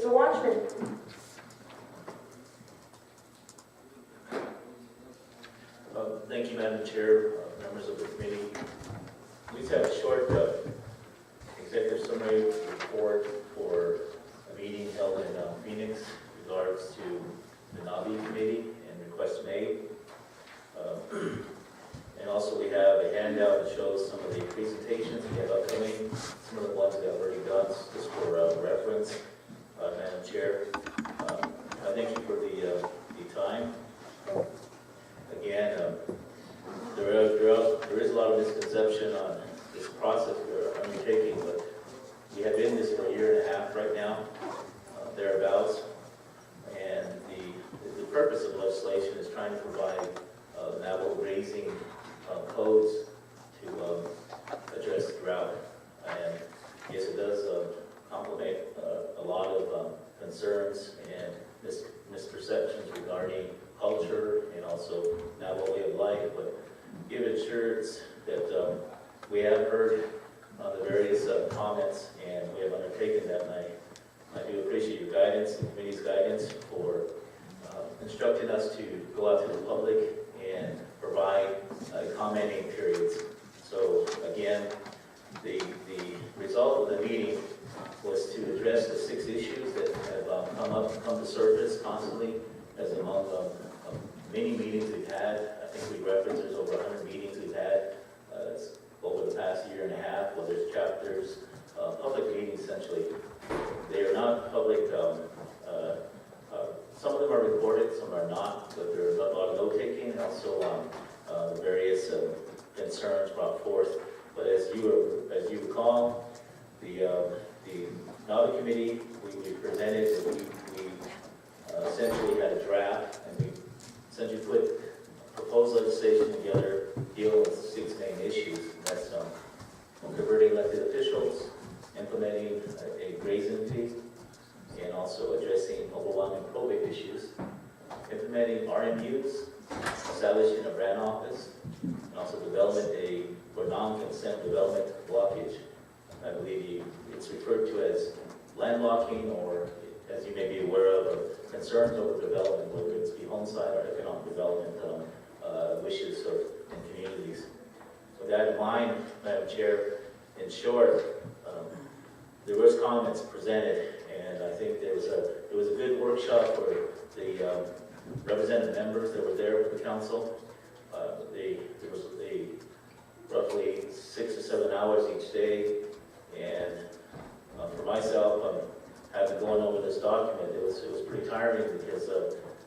Mr. Watchman. Thank you, Madam Chair, members of the committee. We just have a short executive summary report for a meeting held in Phoenix in regards to the Navajo committee and requests made. And also we have a handout that shows some of the presentations we have upcoming, some of the ones we have already done, just for reference, Madam Chair. I thank you for the time. Again, there is a lot of misconception on this process we're undertaking, but we have been this for a year and a half right now, thereabouts. And the purpose of legislation is trying to provide Navajo grazing codes to address drought. And yes, it does complement a lot of concerns and misperceptions regarding culture and also Navajo way of life, but give assurance that we have heard the various comments and we have undertaken that, and I do appreciate your guidance, the committee's guidance for instructing us to go out to the public and provide commenting periods. So again, the result of the meeting was to address the 6 issues that have come to surface constantly as among many meetings we've had. I think we referenced there's over 100 meetings we've had over the past year and a half, where there's chapters, public meetings essentially. They are not public, some of them are recorded, some are not, but there are a lot of note-taking and also the various concerns brought forth. But as you recall, the Navajo committee, we presented, we essentially had a draft, and we essentially put proposed legislation together dealing with 6 main issues. That's converting elected officials, implementing a grazing fee, and also addressing overwhelming probate issues, implementing RMUs, establishing a brand office, and also development for non-consent development blockage. I believe it's referred to as landlocking, or as you may be aware of concerns over development, whether it's be homesite or economic development wishes in communities. With that in mind, Madam Chair, in short, there was comments presented, and I think it was a good workshop for the representative members that were there with the council. There was roughly 6 or 7 hours each day, and for myself, having gone over this document, it was pretty tiring because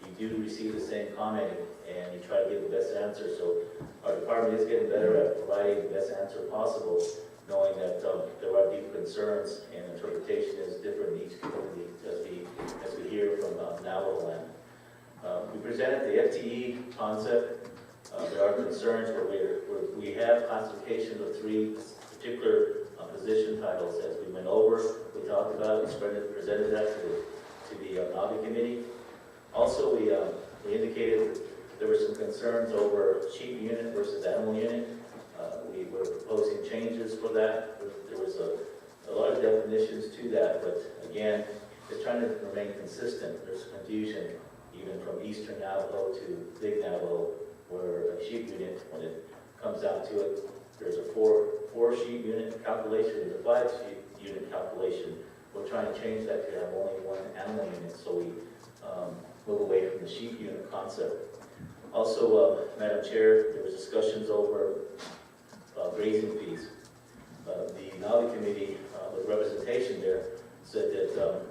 you do receive the same commenting and you try to give the best answer. So our department is getting better at providing the best answer possible, knowing that there are deep concerns and interpretation is different in each community, as we hear from Navajo land. We presented the FTE concept. There are concerns where we have classification of 3 particular position titles. As we went over, we talked about it, presented that to the Navajo committee. Also, we indicated there were some concerns over sheep unit versus animal unit. We were proposing changes for that. There was a lot of definitions to that, but again, just trying to remain consistent. There's confusion even from Eastern Navajo to Big Navajo, where a sheep unit, when it comes down to it, there's a 4 sheep unit calculation, there's a 5 sheep unit calculation. We're trying to change that to have only 1 animal unit, so we move away from the sheep unit concept. Also, Madam Chair, there was discussions over grazing fees. The Navajo committee, with representation there, said that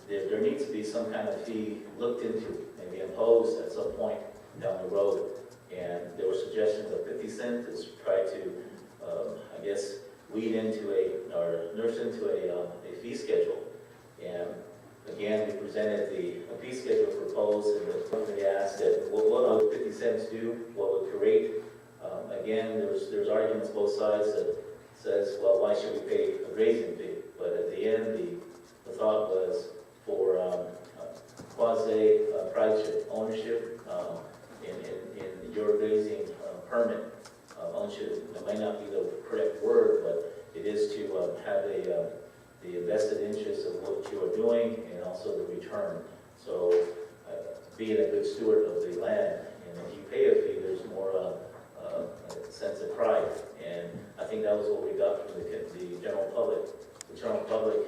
there needs to be some kind of fee looked into, maybe imposed at some point down the road. And there were suggestions of 50 cents to try to, I guess, weed into or nurse into a fee schedule. And again, we presented a fee schedule proposed, and the company asked that what would 50 cents do, what would create. Again, there's arguments both sides that says, well, why should we pay a grazing fee? But at the end, the thought was for quasi-private ownership in your grazing permit. Ownership, that might not be the correct word, but it is to have the invested interest of what you are doing and also the return. So being a good steward of the land, and if you pay a fee, there's more a sense of pride. And I think that was what we got from the general public. The general public,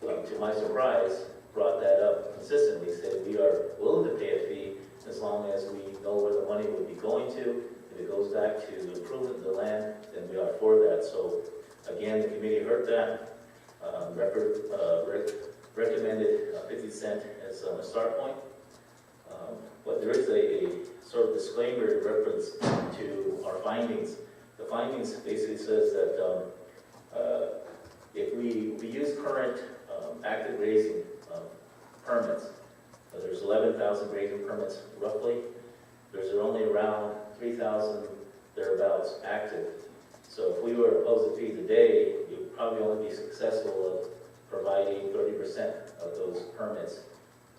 to my surprise, brought that up consistently, said we are willing to pay a fee as long as we know where the money would be going to. If it goes back to the improvement of the land, then we are for that. So again, the committee heard that, recommended 50 cents as a start point. But there is a sort of disclaimer in reference to our findings. The findings basically says that if we use current active grazing permits, there's 11,000 grazing permits roughly. There's only around 3,000 thereabouts active. So if we were to impose a fee today, you'd probably only be successful of providing 30% of those permits.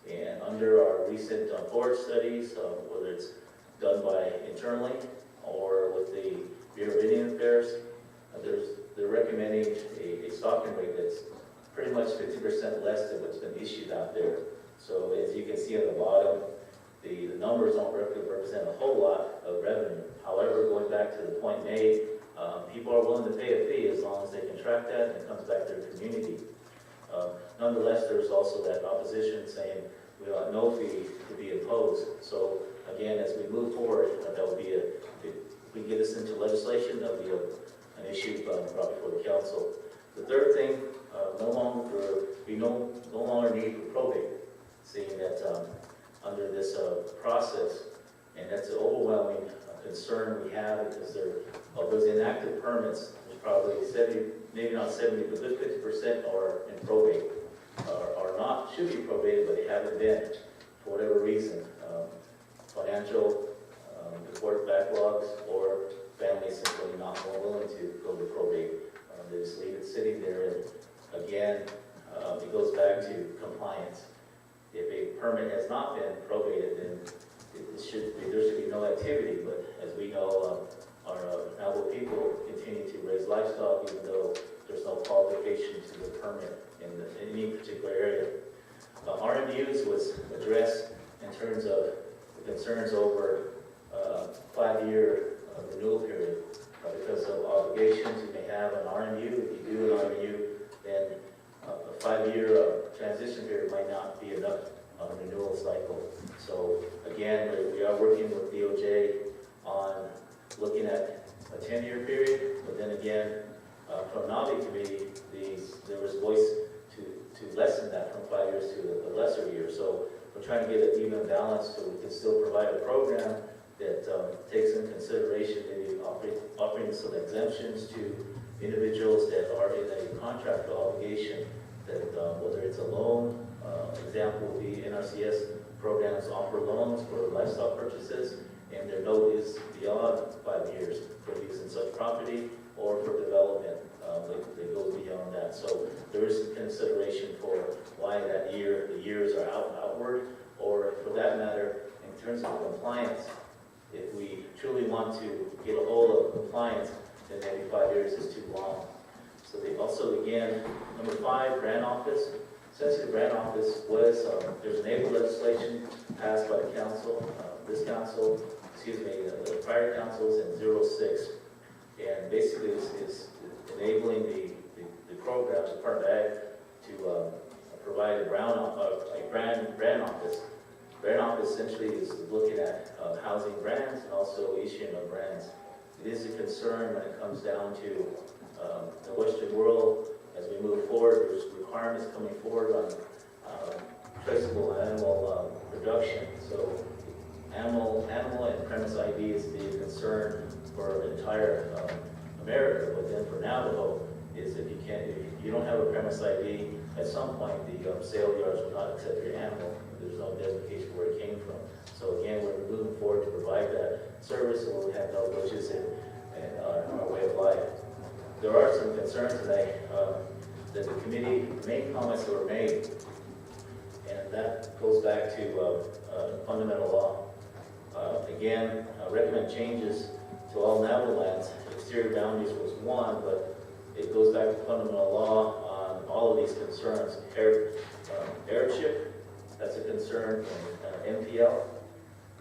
And under our recent forest studies, whether it's done by internally or with the Bureau of Indian Affairs, they're recommending a stocking rate that's pretty much 50% less than what's been issued out there. So as you can see at the bottom, the numbers don't represent a whole lot of revenue. However, going back to the point made, people are willing to pay a fee as long as they can track that and it comes back to their community. Nonetheless, there's also that opposition saying we want no fee to be imposed. So again, as we move forward, that will be if we get this into legislation, that'll be an issue brought before the council. The third thing, we no longer need for probate, seeing that under this process, and that's an overwhelming concern we have because of those inactive permits, there's probably 70, maybe not 70, but good 50% are in probate, are not, should be probated, but they haven't been for whatever reason, financial, the court backlogs, or families simply not more willing to go to probate. They just leave it sitting there, and again, it goes back to compliance. If a permit has not been probated, then there should be no activity. But as we know, our Navajo people continue to raise livestock, even though there's no qualification to the permit in any particular area. RMUs was addressed in terms of the concerns over 5-year renewal period. Because of obligations you may have an RMU. If you do an RMU, then a 5-year transition period might not be enough on a renewal cycle. So again, we are working with DOJ on looking at a 10-year period, but then again, from Navi Committee, there was voice to lessen that from 5 years to a lesser year. So we're trying to get an even balance so we can still provide a program that takes in consideration maybe offering some exemptions to individuals that are in a contractual obligation, that whether it's a loan, example would be NRCS programs offer loans for livestock purchases, and their note is beyond 5 years for use in such property or for development. It goes beyond that. So there is some consideration for why the years are outward, or for that matter, in terms of compliance. If we truly want to get a hold of compliance, then maybe 5 years is too long. So they also, again, number 5, grant office. Essentially, the grant office was, there's enabling legislation passed by the council, the prior councils in 06. And basically, is enabling the programs, Department of Ag, to provide a grant office. Grant office essentially is looking at housing grants and also issuing of grants. It is a concern when it comes down to the Western world. As we move forward, there's requirements coming forward on traceable animal production. So animal and premise ID is the concern for the entire America, but then for Navajo is if you don't have a premise ID, at some point the sale yards will not accept your animal. There's no identification where it came from. So again, we're moving forward to provide that service, and we'll have no glitches in our way of life. There are some concerns today that the committee, the main comments that were made, and that goes back to fundamental law. Again, recommend changes to all Navajo lands. Exterior boundaries was one, but it goes back to fundamental law on all of these concerns. Airship, that's a concern in NPL.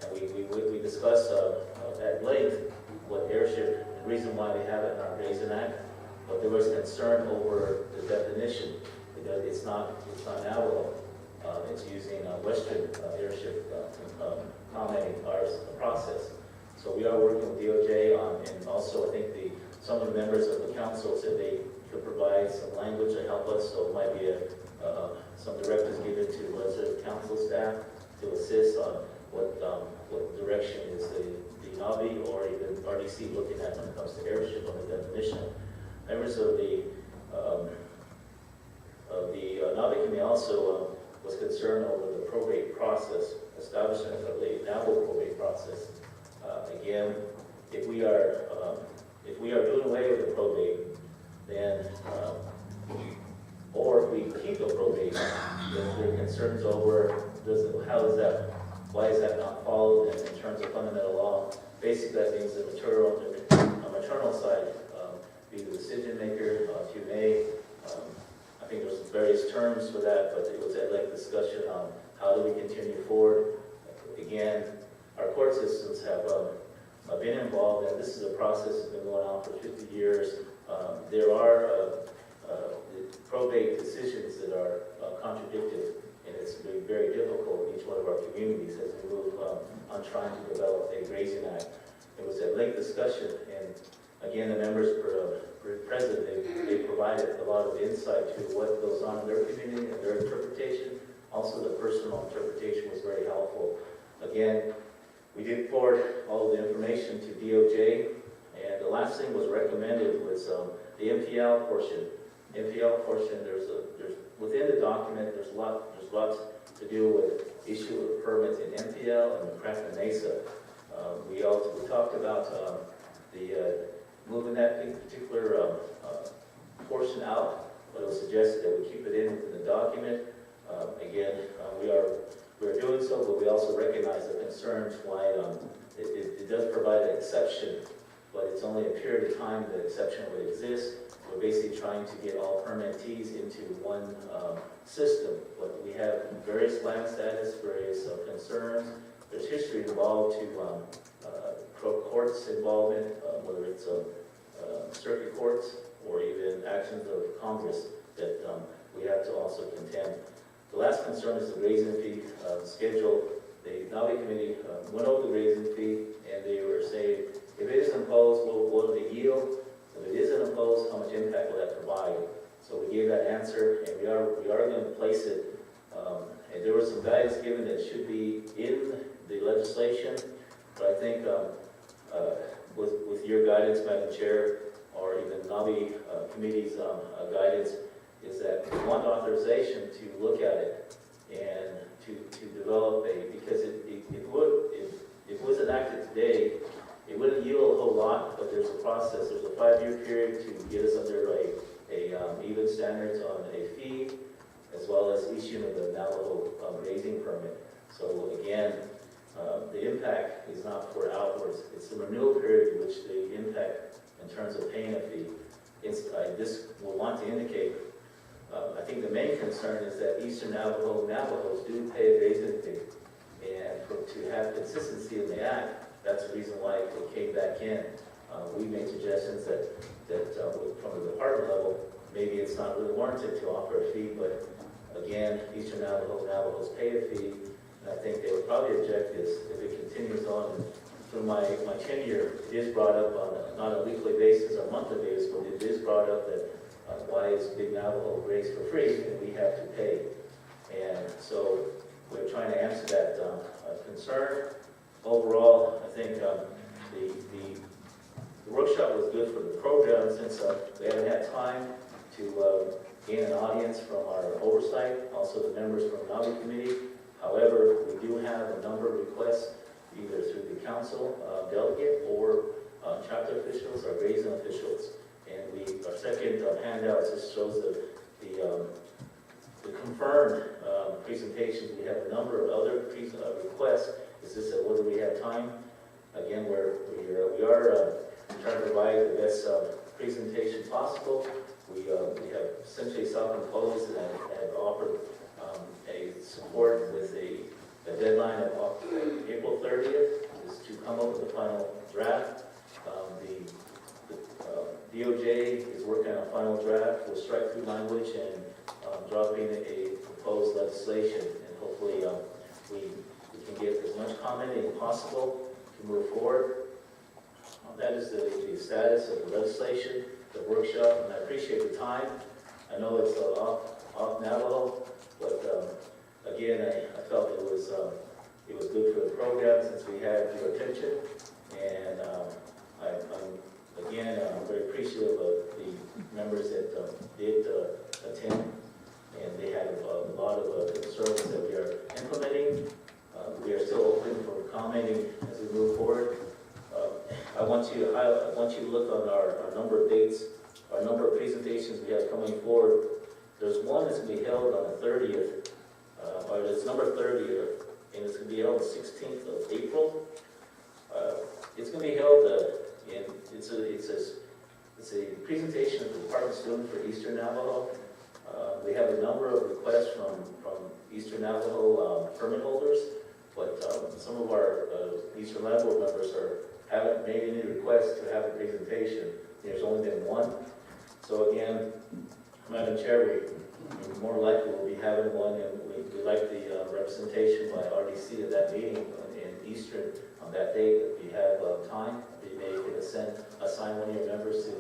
And we discussed at length what airship, the reason why we have it in our Grazing Act, but there was concern over the definition, because it's not Navajo. It's using Western airship commenting our process. So we are working with DOJ on, and also I think some of the members of the council said they could provide some language to help us, so it might be some directives given to resident council staff to assist on what direction is the Navi or even RDC looking at when it comes to airship on the definition. Members of the Navi committee also was concerned over the probate process, establishment of the Navajo probate process. Again, if we are doing away with the probate, then or if we keep the probate, then there are concerns over why is that not followed in terms of fundamental law. Basically, that means the maternal side, be the decision maker, if you may. I think there's various terms for that, but it was a discussion on how do we continue forward. Again, our court systems have been involved, and this is a process that's been going on for 50 years. There are probate decisions that are contradicted, and it's been very difficult in each one of our communities as we move on trying to develop a Grazing Act. It was a late discussion, and again, the members present, they provided a lot of insight to what goes on in their community and their interpretation. Also, the personal interpretation was very helpful. Again, we did forward all of the information to DOJ, and the last thing was recommended was the MPL portion. MPL portion, there's within the document, there's lots to do with issue of permits in MPL and Crackman Mesa. We talked about moving that particular portion out, but it was suggested that we keep it in within the document. Again, we're doing so, but we also recognize the concerns why it does provide an exception, but it's only a period of time that exception would exist. We're basically trying to get all permittees into one system, but we have various land status, various concerns. There's history involved to courts involvement, whether it's circuit courts or even actions of Congress that we have to also contend. The last concern is the grazing fee schedule. The Navi committee went over the grazing fee, and they were saying, if it is imposed, what will the yield? If it isn't imposed, how much impact will that provide? So we gave that answer, and we are going to place it. And there was some guidance given that should be in the legislation, but I think with your guidance, Madam Chair, or even Navi committee's guidance, is that we want authorization to look at it and to develop because if it was enacted today, it wouldn't yield a whole lot, but there's a process. There's a 5-year period to get us under a even standards on a fee, as well as issuing of the Navajo grazing permit. So again, the impact is not for outwards. It's the renewal period in which the impact in terms of paying a fee. I just will want to indicate, I think the main concern is that Eastern Navajos do pay a grazing fee. And to have consistency in the act, that's the reason why it came back in. We made suggestions that from the department level, maybe it's not really warranted to offer a fee, but again, Eastern Navajos pay a fee, and I think they would probably object this if it continues on. Through my tenure, it is brought up on not a weekly basis or monthly basis, but it is brought up that why is Big Navajo grazed for free and we have to pay? And so we're trying to answer that concern. Overall, I think the workshop was good for the program since we haven't had time to gain an audience from our oversight, also the members from the Navi Committee. However, we do have a number of requests, either through the council delegate or chapter officials or grazing officials. And our second handout just shows the confirmed presentations. We have a number of other requests. It's just that whether we have time. Again, we are trying to provide the best presentation possible. We have essentially self-imposed and have offered a support with a deadline of April 30th is to come up with the final draft. The DOJ is working on a final draft with strike-through language and dropping a proposed legislation, and hopefully we can get as much commenting as possible to move forward. That is the status of the legislation, the workshop, and I appreciate the time. I know it's off Navajo, but again, I felt it was good for the program since we had your attention, and I'm very appreciative of the members that did attend, and they had a lot of concerns that we are implementing. We are still open for commenting as we move forward. I want you to look on our number of dates, our number of presentations we have coming forward. There's one that's going to be held on the 30th, or it's number 30th, and it's going to be held the 16th of April. It's going to be held it's a presentation of the department student for Eastern Navajo. We have a number of requests from Eastern Navajo permit holders, but some of our Eastern Navajo members haven't made any requests to have a presentation. There's only been one. So again, Madam Chair, we more likely will be having one, and we like the representation by RDC at that meeting in Eastern on that day that we have time. We may assign one of your members to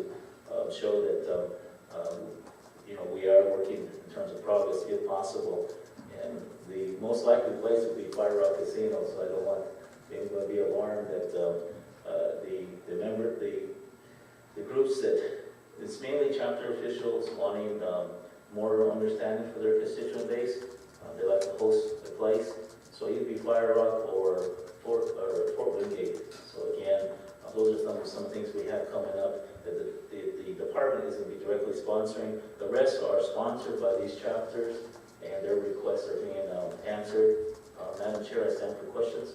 show that we are working in terms of progress if possible. And the most likely place would be Fire Rock Casino, so I don't want anyone to be alarmed that the groups that it's mainly chapter officials wanting more understanding for their constituent base. They like to host the place, so either be Fire Rock or Fort Wingate. So again, those are some things we have coming up that the department is going to be directly sponsoring. The rest are sponsored by these chapters, and their requests are being answered. Madam Chair, I stand for questions.